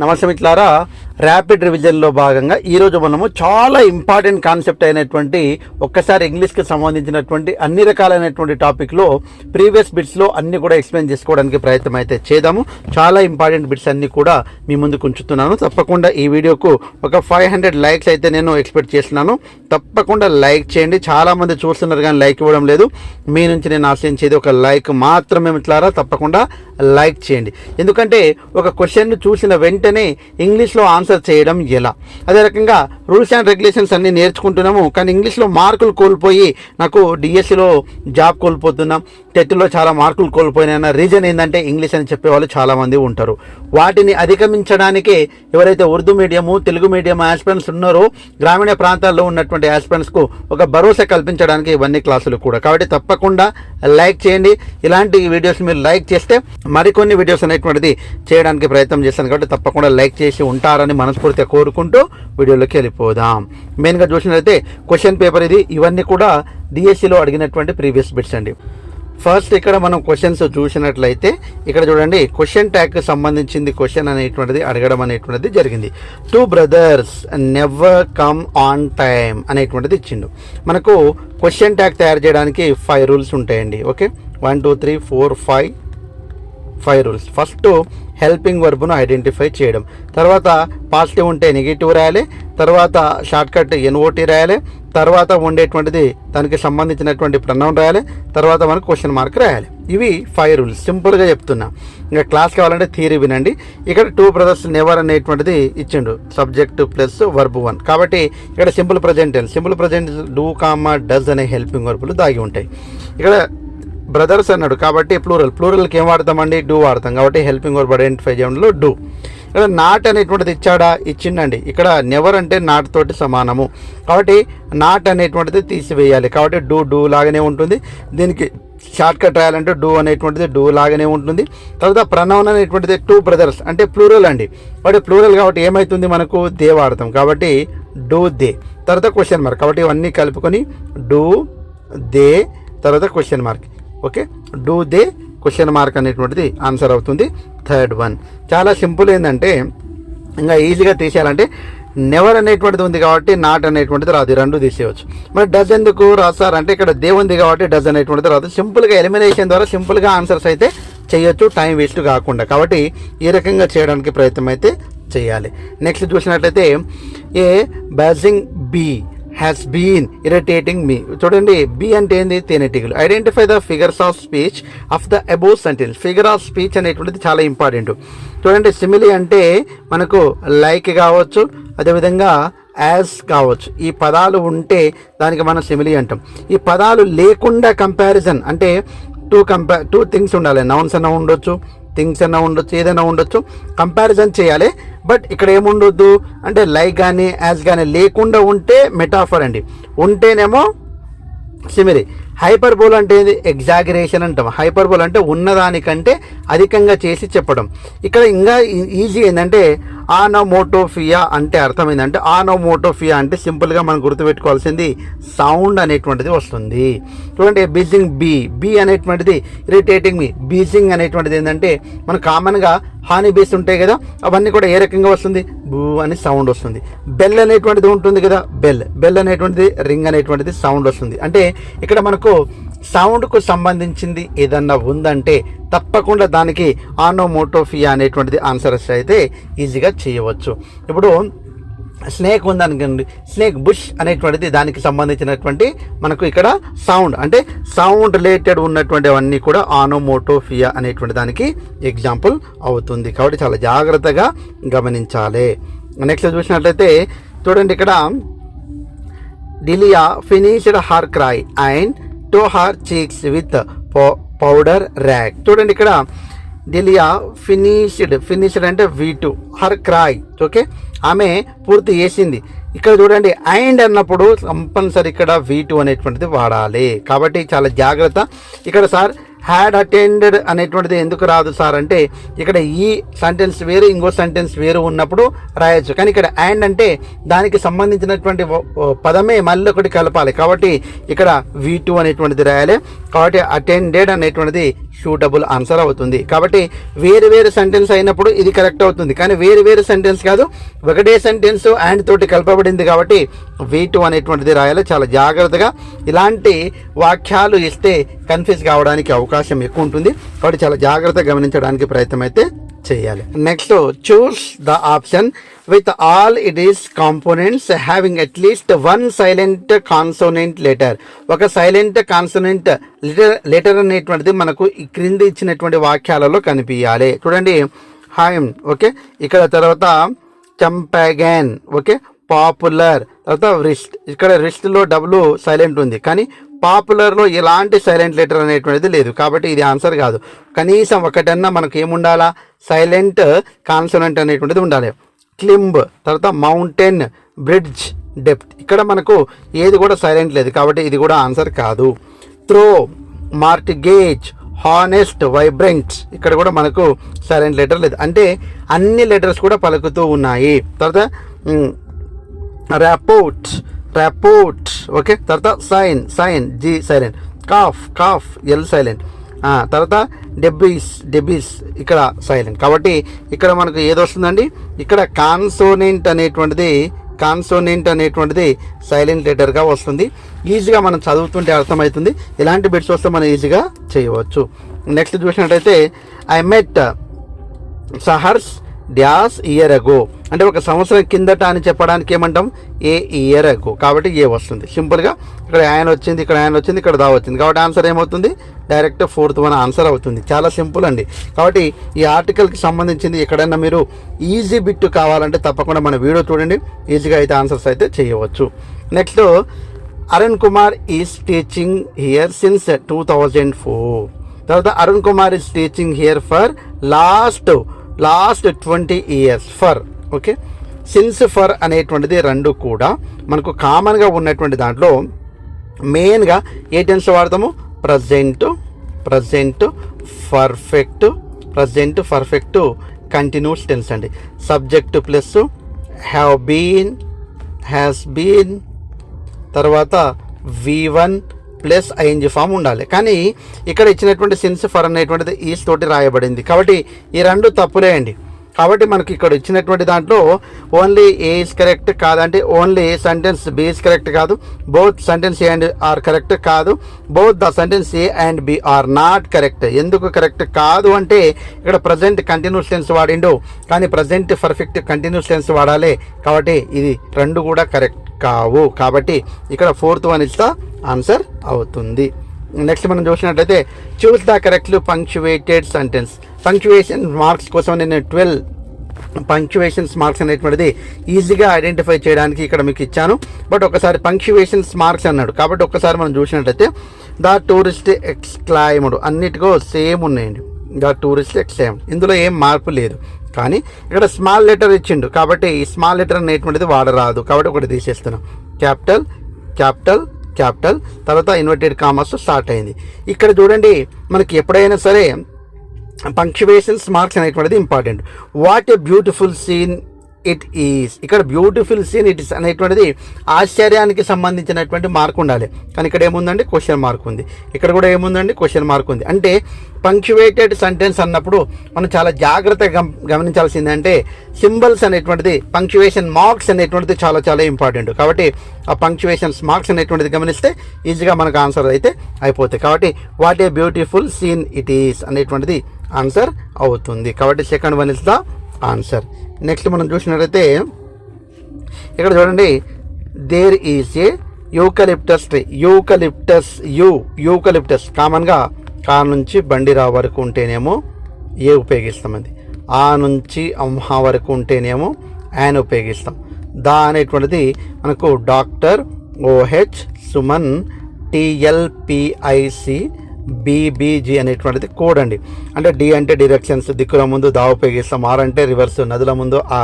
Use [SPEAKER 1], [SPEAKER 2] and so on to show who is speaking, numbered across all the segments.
[SPEAKER 1] నమస్తే మిత్రులారా, ర్యాపిడ్ రివిజన్లో భాగంగా ఈరోజు మనము చాలా ఇంపార్టెంట్ కాన్సెప్ట్ అయినటువంటి ఒక్కసారి ఇంగ్లీష్కి సంబంధించినటువంటి అన్ని రకాలైనటువంటి టాపిక్లో ప్రీవియస్ బిట్స్లో అన్ని కూడా ఎక్స్ప్లెయిన్ చేసుకోవడానికి ప్రయత్నం అయితే చేద్దాము. చాలా ఇంపార్టెంట్ బిట్స్ అన్ని కూడా మీ ముందుకు ఉంచుతున్నాను. తప్పకుండా ఈ వీడియోకు ఒక 500 లైక్స్ అయితే నేను ఎక్స్పెక్ట్ చేస్తున్నాను. తప్పకుండా లైక్ చేయండి. చాలామంది చూస్తున్నారు కానీ లైక్ ఇవ్వడం లేదు. మీ నుంచి నేను ఆశించేది ఒక లైక్ మాత్రమే మిత్రులారా. తప్పకుండా లైక్ చేయండి. ఎందుకంటే ఒక క్వశ్చన్ చూసిన వెంటనే ఇంగ్లీష్లో ఆన్సర్ చేయడం ఎలా, అదే రకంగా రూల్స్ అండ్ రెగ్యులేషన్స్ అన్ని నేర్చుకుంటున్నాము కానీ ఇంగ్లీష్లో మార్కులు కోల్పోయి నాకు డిఎస్సిలో జాబ్ కోల్పోతున్నాం, టెట్లో చాలా మార్కులు కోల్పోయినా రీజన్ ఏంటంటే ఇంగ్లీష్ అని చెప్పేవాళ్ళు చాలామంది ఉంటారు. వాటిని అధిగమించడానికే ఎవరైతే Urdu medium Telugu medium aspirants ఉన్నారో గ్రామీణ ప్రాంతాల్లో ఉన్నటువంటి ఆస్పిరెంట్స్కు ఒక భరోసా కల్పించడానికి ఇవన్నీ క్లాసులు కూడా. కాబట్టి తప్పకుండా లైక్ చేయండి. ఇలాంటి వీడియోస్ మీరు లైక్ చేస్తే మరికొన్ని వీడియోస్ అనేటువంటిది చేయడానికి ప్రయత్నం చేస్తాను. కాబట్టి తప్పకుండా లైక్ చేసి ఉంటారని మనస్ఫూర్తిగా కోరుకుంటూ వీడియోలోకి వెళ్ళిపోదాం. మెయిన్గా చూసినట్లయితే క్వశ్చన్ పేపర్ ఇది. ఇవన్నీ కూడా డిఎస్సిలో అడిగినటువంటి ప్రీవియస్ బిట్స్ అండి. ఫస్ట్ ఇక్కడ మనం క్వశ్చన్స్ చూసినట్లయితే ఇక్కడ చూడండి, క్వశ్చన్ ట్యాగ్కి సంబంధించింది క్వశ్చన్ అనేటువంటిది అడగడం అనేటువంటిది జరిగింది. 2 brothers never come on time అనేటువంటిది ఇచ్చిండు. మనకు క్వశ్చన్ ట్యాగ్ తయారు చేయడానికి 5 రూల్స్ ఉంటాయండి. Okay, 1 2 3 4 5 rules. ఫస్ట్ హెల్పింగ్ వర్బ్ను ఐడెంటిఫై చేయడం, తర్వాత పాజిటివ్ ఉంటే నెగిటివ్ రాయాలి, తర్వాత షార్ట్కట్ ఎన్ఓటి రాయాలి, తర్వాత ఉండేటువంటిది దానికి సంబంధించినటువంటి ప్రొనౌన్ రాయాలి, తర్వాత మనకు క్వశ్చన్ మార్క్ రాయాలి. ఇవి 5 రూల్స్. సింపుల్గా చెప్తున్నా. ఇంకా క్లాస్ కావాలంటే థియరీ వినండి. ఇక్కడ 2 brothers నెవర్ అనేటువంటిది ఇచ్చిండు, సబ్జెక్ట్ ప్లస్ వర్బ్ 1. కాబట్టి ఇక్కడ simple present do comma does అనే హెల్పింగ్ వర్బులు దాగి ఉంటాయి. ఇక్కడ బ్రదర్స్ అన్నాడు కాబట్టి ప్లూరల్కి ఏం వాడతామండి? డూ వాడతాం. కాబట్టి హెల్పింగ్ వర్బ్ ఐడెంటిఫై చేయడంలో డూ. ఇక్కడ నాట్ అనేటువంటిది ఇచ్చిండండి. ఇక్కడ నెవర్ అంటే నాట్ తోటి సమానము కాబట్టి నాట్ అనేటువంటిది తీసివేయాలి. కాబట్టి డూ లాగానే ఉంటుంది. దీనికి షార్ట్ కట్ రాయాలంటే డూ అనేటువంటిది డూ లాగానే ఉంటుంది. తర్వాత ప్రనౌన్ అనేటువంటిది 2 brothers అంటే ప్లూరల్ అండి. కాబట్టి ప్లూరల్ కాబట్టి ఏమవుతుంది, మనకు దే వాడతాం. కాబట్టి డూ దే, తర్వాత క్వశ్చన్ మార్క్. కాబట్టి ఇవన్నీ కలుపుకొని డూ దే తర్వాత question mark. Okay, do they question mark అనేటువంటిది ఆన్సర్ అవుతుంది. 3rd one చాలా సింపుల్. ఏంటంటే ఇంకా ఈజీగా తీసేయాలంటే నెవర్ అనేటువంటిది ఉంది కాబట్టి నాట్ అనేటువంటిది రాదు, 2 తీసేయవచ్చు. మరి డజ్ ఎందుకు రాస్తారంటే ఇక్కడ దే ఉంది కాబట్టి డజ్ అనేటువంటిది రాదు. సింపుల్గా ఎలిమినేషన్ ద్వారా సింపుల్గా ఆన్సర్స్ అయితే చేయొచ్చు, టైం వేస్ట్ కాకుండా. కాబట్టి ఈ రకంగా చేయడానికి ప్రయత్నం అయితే చేయాలి. నెక్స్ట్ చూసినట్లయితే a buzzing bee has been irritating me. చూడండి, బీ అంటే ఏంది? తేనెటీగలు. Identify the figures of speech of the above sentence. Figure of speech అనేటువంటిది చాలా ఇంపార్టెంట్. చూడండి, సిమిలీ అంటే మనకు లైక్ కావచ్చు, అదేవిధంగా యాజ్ కావచ్చు. ఈ పదాలు ఉంటే దానికి మనం సిమిలీ అంటాం. ఈ పదాలు లేకుండా కంపారిజన్ అంటే టూ థింగ్స్ ఉండాలి. నౌన్స్ అన్న ఉండొచ్చు, థింగ్స్ అన్నా ఉండొచ్చు, ఏదైనా ఉండొచ్చు. కంపారిజన్ చేయాలి. బట్ ఇక్కడ ఏముండొద్దు అంటే లైక్ కానీ యాజ్ కానీ లేకుండా ఉంటే మెటాఫర్ అండి, ఉంటేనేమో సిమిలీ. హైపర్బోల్ అంటే ఏంది? ఎగ్జాగరేషన్ అంటాం. హైపర్బోల్ అంటే ఉన్నదానికంటే అధికంగా చేసి చెప్పడం. ఇక్కడ ఇంకా ఈజీ ఏంటంటే ఆనోమోటోఫియా అంటే అర్థం ఏంటంటే ఆనోమోటోఫియా అంటే సింపుల్గా మనం గుర్తుపెట్టుకోవాల్సింది సౌండ్ అనేటువంటిది వస్తుంది. చూడండి, బీజింగ్ బీ అనేటువంటిది ఇరిటేటింగ్ మీ. బీజింగ్ అనేటువంటిది ఏంటంటే మనం కామన్గా హానీ బీస్ ఉంటాయి కదా, అవన్నీ కూడా ఏ రకంగా వస్తుంది? బూ అని సౌండ్ వస్తుంది. బెల్ అనేటువంటిది ఉంటుంది కదా, బెల్ అనేటువంటిది రింగ్ అనేటువంటిది సౌండ్ వస్తుంది. అంటే ఇక్కడ మనకు సౌండ్కు సంబంధించింది ఏదన్నా ఉందంటే తప్పకుండా దానికి ఆనోమోటోఫియా అనేటువంటిది ఆన్సర్స్ అయితే ఈజీగా చేయవచ్చు. ఇప్పుడు స్నేక్ ఉందనుకోండి, స్నేక్ బుష్ అనేటువంటిది దానికి సంబంధించినటువంటి మనకు ఇక్కడ సౌండ్ అంటే సౌండ్ రిలేటెడ్ ఉన్నటువంటి అవన్నీ కూడా ఆనోమోటోఫియా అనేటువంటి దానికి ఎగ్జాంపుల్ అవుతుంది. కాబట్టి చాలా జాగ్రత్తగా గమనించాలి. నెక్స్ట్ చూసినట్లయితే చూడండి, ఇక్కడ డిలియా finished her cry and to her cheeks with powder rack. చూడండి, ఇక్కడ డిలియా ఫినిష్డ్ అంటే V2, హర్ క్రై. ఓకే, ఆమె పూర్తి చేసింది. ఇక్కడ చూడండి, అండ్ అన్నప్పుడు కంపల్సరీ ఇక్కడ V2 అనేటువంటిది వాడాలి. కాబట్టి చాలా జాగ్రత్త. ఇక్కడ సార్ హ్యాడ్ అటెండెడ్ అనేటువంటిది ఎందుకు రాదు సార్ అంటే ఇక్కడ ఈ సెంటెన్స్ వేరు ఇంకో సెంటెన్స్ వేరు ఉన్నప్పుడు రాయొచ్చు. కానీ ఇక్కడ అండ్ అంటే దానికి సంబంధించినటువంటి పదమే మళ్ళీ ఒకటి కలపాలి. కాబట్టి ఇక్కడ V2 అనేటువంటిది రాయాలి. కాబట్టి అటెండెడ్ అనేటువంటిది సూటబుల్ ఆన్సర్ అవుతుంది. కాబట్టి వేరు వేరు సెంటెన్స్ అయినప్పుడు ఇది కరెక్ట్ అవుతుంది, కానీ వేరు వేరు సెంటెన్స్ కాదు, ఒకటే సెంటెన్స్ అండ్ తోటి కలపబడింది కాబట్టి V2 అనేటువంటిది రాయాలి. చాలా జాగ్రత్తగా ఇలాంటి వాక్యాలు ఇస్తే కన్ఫ్యూజ్ కావడానికి అవకాశం ఎక్కువ ఉంటుంది, కాబట్టి చాలా జాగ్రత్తగా గమనించడానికి ప్రయత్నం అయితే చేయాలి. Next, choose the option with all it is components having at least one silent consonant letter. ఒక సైలెంట్ కాన్సోనెంట్ లెటర్ అనేటువంటిది మనకు ఈ క్రింది ఇచ్చినటువంటి వాక్యాలలో కనిపించాలి. చూడండి, హైమ్, ఓకే, ఇక్కడ తర్వాత చంపాగన్, ఓకే, పాపులర్, తర్వాత రిస్ట్. ఇక్కడ రిస్ట్లో డబ్ల్యూ సైలెంట్ ఉంది, కానీ పాపులర్లో ఎలాంటి సైలెంట్ లెటర్ అనేటువంటిది లేదు, కాబట్టి ఇది ఆన్సర్ కాదు. కనీసం ఒకటన్నా మనకు ఏముండాలా, సైలెంట్ కాన్సోనెంట్ అనేటువంటిది ఉండాలి. క్లింబ్, తర్వాత మౌంటైన్, బ్రిడ్జ్, డెప్త్, ఇక్కడ మనకు ఏది కూడా సైలెంట్ లేదు, కాబట్టి ఇది కూడా ఆన్సర్ కాదు. త్రో, మార్టిగేజ్, హానెస్ట్, వైబ్రెంట్, ఇక్కడ కూడా మనకు సైలెంట్ లెటర్ లేదు, అంటే అన్ని లెటర్స్ కూడా పలుకుతూ ఉన్నాయి. తర్వాత ర్యాపోర్ట్, ర్యాపోర్ట్, ఓకే, తర్వాత sign, sign, G silent, cough, cough, L silent, తర్వాత డెబిస్, డెబిస్, ఇక్కడ సైలెంట్. కాబట్టి ఇక్కడ మనకు ఏది వస్తుందండి, ఇక్కడ కాన్సోనెంట్ అనేటువంటిది సైలెంట్ లెటర్గా వస్తుంది. ఈజీగా మనం చదువుతుంటే అర్థమవుతుంది. ఇలాంటి బిట్స్ వస్తే మనం ఈజీగా చేయవచ్చు. నెక్స్ట్ చూసినట్టయితే, ఐ మెట్ సహర్స్ డ్యాస్ ఇయర్ అగో, అంటే ఒక సంవత్సరం కిందట అని చెప్పడానికి ఏమంటాం, ఏ ఇయర్ అగో, కాబట్టి ఏ వస్తుంది. సింపుల్గా ఇక్కడ ఆయన వచ్చింది, ఇక్కడ ఆయన వచ్చింది, ఇక్కడ దా వచ్చింది, కాబట్టి ఆన్సర్ ఏమవుతుంది, డైరెక్ట్ 4th వన్ ఆన్సర్ అవుతుంది. చాలా సింపుల్ అండి. కాబట్టి ఈ ఆర్టికల్కి సంబంధించింది ఎక్కడైనా మీరు ఈజీ బిట్ కావాలంటే తప్పకుండా మన వీడియో చూడండి, ఈజీగా అయితే ఆన్సర్స్ అయితే చేయవచ్చు. Next, Arun Kumar is teaching here since 2004. తర్వాత Arun Kumar is teaching here for last 20 years. For, okay, since, for అనేటువంటిది రెండు కూడా మనకు కామన్గా ఉన్నటువంటి దాంట్లో మెయిన్గా ఏ టెన్స్ వాడతాము, ప్రజెంట్, పర్ఫెక్ట్ కంటిన్యూస్ టెన్స్ అండి. Subject plus have been, has been, తర్వాత V1 ప్లస్ ఐఎన్జీ ఫామ్ ఉండాలి. కానీ ఇక్కడ ఇచ్చినటువంటి సిన్స్, ఫర్ అనేటువంటిది ఈస్ తోటి రాయబడింది, కాబట్టి ఈ రెండు తప్పులే అండి. కాబట్టి మనకి ఇక్కడ ఇచ్చినటువంటి దాంట్లో ఓన్లీ ఏ ఇస్ కరెక్ట్ కాదంటే, only sentence B is correct కాదు, both sentence A and are correct కాదు, both the sentence A and B are not correct. ఎందుకు కరెక్ట్ కాదు అంటే ఇక్కడ ప్రజెంట్ కంటిన్యూస్ టెన్స్ వాడిండు, కానీ ప్రజెంట్ పర్ఫెక్ట్ కంటిన్యూస్ టెన్స్ వాడాలి, కాబట్టి ఇది రెండు కూడా కరెక్ట్ కావు. కాబట్టి ఇక్కడ 4th one is the answer అవుతుంది. నెక్స్ట్ మనం చూసినట్లయితే, choose the correct punctuated sentence. Punctuation marks కోసం నేను 12 పంక్చువేషన్స్ మార్క్స్ అనేటువంటిది ఈజీగా ఐడెంటిఫై చేయడానికి ఇక్కడ మీకు ఇచ్చాను. బట్ ఒకసారి పంక్చువేషన్స్ మార్క్స్ అన్నాడు, కాబట్టి ఒక్కసారి మనం చూసినట్లయితే, ద టూరిస్ట్ ఎక్స్క్లైమ్డ్, అన్నిటికో సేమ్ ఉన్నాయండి, ద టూరిస్ట్ ఎక్స్క్లైమ్డ్, ఇందులో ఏం మార్పు లేదు. కానీ ఇక్కడ స్మాల్ లెటర్ ఇచ్చిండు, కాబట్టి ఈ స్మాల్ లెటర్ అనేటువంటిది వాడరాదు, కాబట్టి ఒకటి తీసేస్తున్నాం. క్యాపిటల్, క్యాపిటల్, క్యాపిటల్, తర్వాత ఇన్వర్టెడ్ కామర్స్ స్టార్ట్ అయింది. ఇక్కడ చూడండి, మనకి ఎప్పుడైనా సరే పంక్చువేషన్స్ మార్క్స్ అనేటువంటిది important. What a beautiful scene it is, ఇక్కడ బ్యూటిఫుల్ సీన్ ఇట్ ఈస్ అనేటువంటిది ఆశ్చర్యానికి సంబంధించినటువంటి మార్క్ ఉండాలి, కానీ ఇక్కడ ఏముందండి, క్వశ్చన్ మార్క్ ఉంది. ఇక్కడ కూడా ఏముందండి, క్వశ్చన్ మార్క్ ఉంది. అంటే పంక్చువేటెడ్ సెంటెన్స్ అన్నప్పుడు మనం చాలా జాగ్రత్తగా గమనించాల్సింది అంటే సింబల్స్ అనేటువంటిది, పంక్చువేషన్ మార్క్స్ అనేటువంటిది చాలా చాలా ఇంపార్టెంట్. కాబట్టి ఆ పంక్చువేషన్స్ మార్క్స్ అనేటువంటిది గమనిస్తే ఈజీగా మనకు ఆన్సర్ అయితే అయిపోతాయి. కాబట్టి what a beautiful scene it is అనేటువంటిది ఆన్సర్ అవుతుంది. కాబట్టి second one is the answer. Next మనం చూసినట్లయితే ఇక్కడ చూడండి, there is a eucalyptus tree. Eucalyptus కామన్గా కా నుంచి బండిరా వరకు ఉంటేనేమో ఏ ఉపయోగిస్తామండి, ఆ నుంచి అమ్మ వరకు ఉంటేనేమో యాన్ ఉపయోగిస్తాం. దా అనేటువంటిది మనకు doctor, OH, Suman, TLPIC, BBG అనేటువంటిది కోడ్ అండి. అంటే డి అంటే డైరెక్షన్స్, దిక్కుల ముందు దా ఉపయోగిస్తాం, ఆర్ అంటే రివర్స్, నదుల ముందు ఆ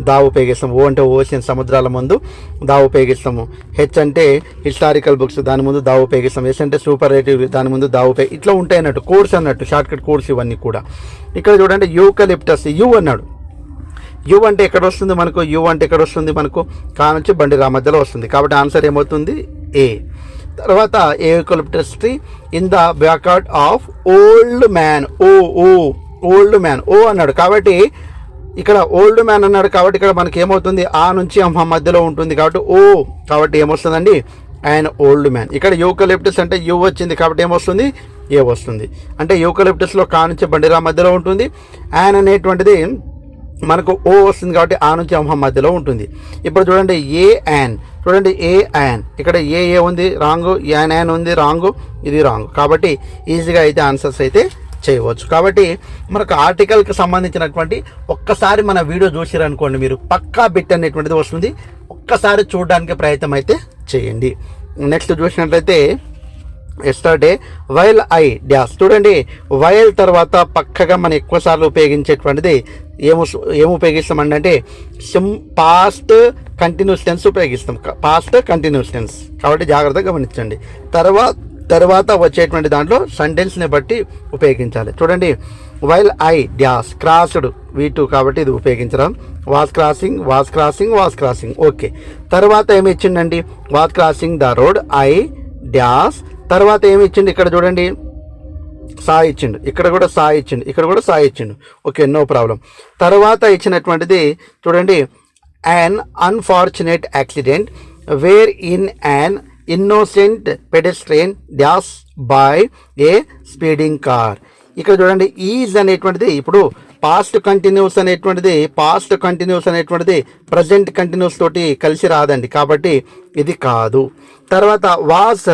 [SPEAKER 1] దా ఉపయోగిస్తాం, ఓ అంటే ఓషన్, సముద్రాల ముందు దా ఉపయోగిస్తాము, హెచ్ అంటే హిస్టారికల్ బుక్స్, దాని ముందు దా ఉపయోగిస్తాం, ఎస్ అంటే సూపర్లేటివ్, దాని ముందు దా ఇట్లా ఉంటాయి అన్నట్టు కోడ్స్ అన్నట్టు, షార్ట్కట్ కోడ్స్ ఇవన్నీ కూడా. ఇక్కడ చూడండి, యూకలిప్టస్, యూ అన్నాడు. యూ అంటే ఎక్కడ వస్తుంది మనకు, యూ అంటే ఎక్కడ వస్తుంది మనకు, కా నుంచి బండి రా మధ్యలో వస్తుంది, కాబట్టి ఆన్సర్ ఏమవుతుంది, ఏ. తర్వాత eucalyptus tree in the backyard of old man. Old man ఓ అన్నాడు కాబట్టి ఇక్కడ ఓల్డ్ మ్యాన్ అన్నాడు కాబట్టి ఇక్కడ మనకి ఏమవుతుంది, ఆ నుంచి మధ్యలో ఉంటుంది కాబట్టి ఓ, కాబట్టి ఏమొస్తుందండి, అండ్ ఓల్డ్ మ్యాన్. ఇక్కడ యూకలిప్టస్ అంటే యూ వచ్చింది కాబట్టి ఏమొస్తుంది, ఏ వస్తుంది. అంటే యూకలిప్టస్లో కా నుంచి బండిరా మధ్యలో ఉంటుంది, యాన్ అనేటువంటిది మనకు ఓ వస్తుంది కాబట్టి ఆ నుంచి మధ్యలో ఉంటుంది. ఇప్పుడు చూడండి ఏ యాన్, చూడండి ఏ యాన్, ఇక్కడ ఏ ఉంది రాంగు, యాన్ ఉంది రాంగు, ఇది రాంగు. కాబట్టి ఈజీగా అయితే ఆన్సర్స్ అయితే చేయవచ్చు. కాబట్టి మనకు ఆర్టికల్కి సంబంధించినటువంటి ఒక్కసారి మన వీడియో చూసిరనుకోండి, మీరు పక్కా బిట్ అనేటువంటిది వస్తుంది. ఒక్కసారి చూడడానికి ప్రయత్నం అయితే చేయండి. నెక్స్ట్ చూసినట్లయితే ఎస్టర్డే వైల్ ఐ డ్యాష్. చూడండి వైల్ తర్వాత పక్కగా మనం ఎక్కువ సార్లు ఉపయోగించేటువంటిది ఏం ఉపయోగిస్తామండి అంటే పాస్ట్ కంటిన్యూస్ టెన్స్ ఉపయోగిస్తాం, పాస్ట్ కంటిన్యూస్ టెన్స్. కాబట్టి జాగ్రత్తగా గమనించండి. తర్వాత వచ్చేటువంటి దాంట్లో సెంటెన్స్ని బట్టి ఉపయోగించాలి. చూడండి while I dash crossed V2 కాబట్టి ఇది ఉపయోగించడం. Was crossing okay. తర్వాత ఏమి ఇచ్చిండండి, was crossing the road I dash. తర్వాత ఏమి ఇచ్చిండు, ఇక్కడ చూడండి సా ఇచ్చిండు, ఇక్కడ కూడా సా ఇచ్చిండు, ఇక్కడ కూడా సా ఇచ్చిండు. Okay, no problem. తర్వాత ఇచ్చినటువంటిది చూడండి an unfortunate accident wherein an innocent pedestrian dash by a speeding car. ఇక్కడ చూడండి ఈజ్ అనేటువంటిది ఇప్పుడు పాస్ట్ కంటిన్యూస్ అనేటువంటిది ప్రజెంట్ కంటిన్యూస్ తోటి కలిసి రాదండి, కాబట్టి ఇది కాదు. తర్వాత వాస్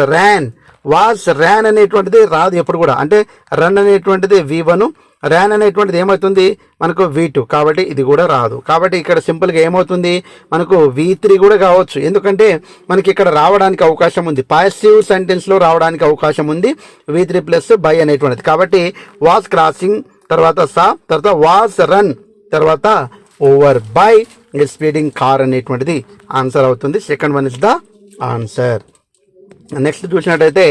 [SPEAKER 1] ర్యాన్ అనేటువంటిది రాదు ఎప్పుడు కూడా, అంటే రన్ అనేటువంటిది V1, ర్యాన్ అనేటువంటిది ఏమవుతుంది మనకు V2, కాబట్టి ఇది కూడా రాదు. కాబట్టి ఇక్కడ సింపుల్గా ఏమవుతుంది మనకు V3 కూడా కావచ్చు, ఎందుకంటే మనకి ఇక్కడ రావడానికి అవకాశం ఉంది, పాసివ్ సెంటెన్స్లో రావడానికి అవకాశం ఉంది V3 ప్లస్ బై అనేటువంటిది. కాబట్టి వాస్ క్రాసింగ్ తర్వాత తర్వాత వాస్ రన్ తర్వాత ఓవర్ బై స్పీడింగ్ కార్ అనేటువంటిది ఆన్సర్ అవుతుంది. Second one is the answer. Next చూసినట్టయితే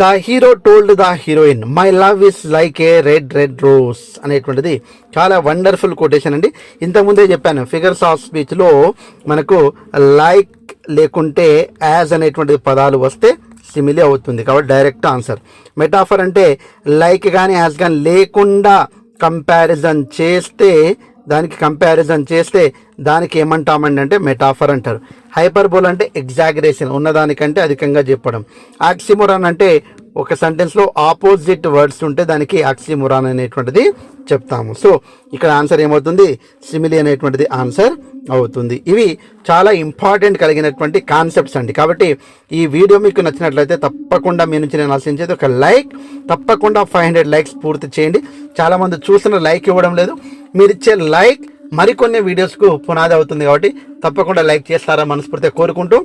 [SPEAKER 1] the hero told the heroine my love is like a red rose అనేటువంటిది చాలా వండర్ఫుల్ కొటేషన్ అండి. ఇంతకుముందే చెప్పాను ఫిగర్స్ ఆఫ్ స్పీచ్లో మనకు లైక్ లేకుంటే యాజ్ అనేటువంటి పదాలు వస్తే సిమిలీ అవుతుంది, కాబట్టి డైరెక్ట్ ఆన్సర్. మెటాఫర్ అంటే లైక్ కానీ యాజ్ కానీ లేకుండా కంపారిజన్ చేస్తే దానికి ఏమంటామండి అంటే మెటాఫర్ అంటారు. హైపర్బోల్ అంటే ఎగ్జాగరేషన్, ఉన్నదానికంటే అధికంగా చెప్పడం. ఆక్సిమోరాన్ అంటే ఒక సెంటెన్స్లో ఆపోజిట్ వర్డ్స్ ఉంటే దానికి ఆక్సిమోరాన్ అనేటువంటిది చెప్తాము. సో ఇక్కడ ఆన్సర్ ఏమవుతుంది, సిమిలీ అనేటువంటిది ఆన్సర్ అవుతుంది. ఇవి చాలా ఇంపార్టెంట్ కలిగినటువంటి కాన్సెప్ట్స్ అండి. కాబట్టి ఈ వీడియో మీకు నచ్చినట్లయితే తప్పకుండా మీ నుంచి నేను ఆశించేది ఒక లైక్, తప్పకుండా 500 లైక్స్ పూర్తి చేయండి. చాలామంది చూస్తున్న లైక్ ఇవ్వడం లేదు, మీరు ఇచ్చే లైక్ మరికొన్ని వీడియోస్కు పునాది అవుతుంది, కాబట్టి తప్పకుండా లైక్ చేస్తారా మనస్ఫూర్తిగా కోరుకుంటూ,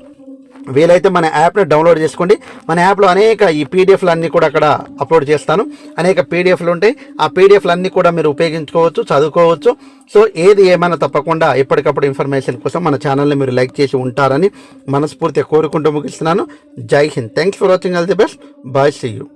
[SPEAKER 1] వీలైతే మన యాప్ని డౌన్లోడ్ చేసుకోండి. మన యాప్లో అనేక ఈ పీడిఎఫ్లు అన్నీ కూడా అక్కడ అప్లోడ్ చేస్తాను, అనేక పీడిఎఫ్లు ఉంటాయి. ఆ పీడిఎఫ్లు అన్నీ కూడా మీరు ఉపయోగించుకోవచ్చు, చదువుకోవచ్చు. సో ఏది ఏమైనా తప్పకుండా ఎప్పటికప్పుడు ఇన్ఫర్మేషన్ కోసం మన ఛానల్ని మీరు లైక్ చేసి ఉంటారని మనస్ఫూర్తిగా కోరుకుంటూ ముగిస్తున్నాను. Jai Hind. Thanks for watching. All the best. Bye. See you.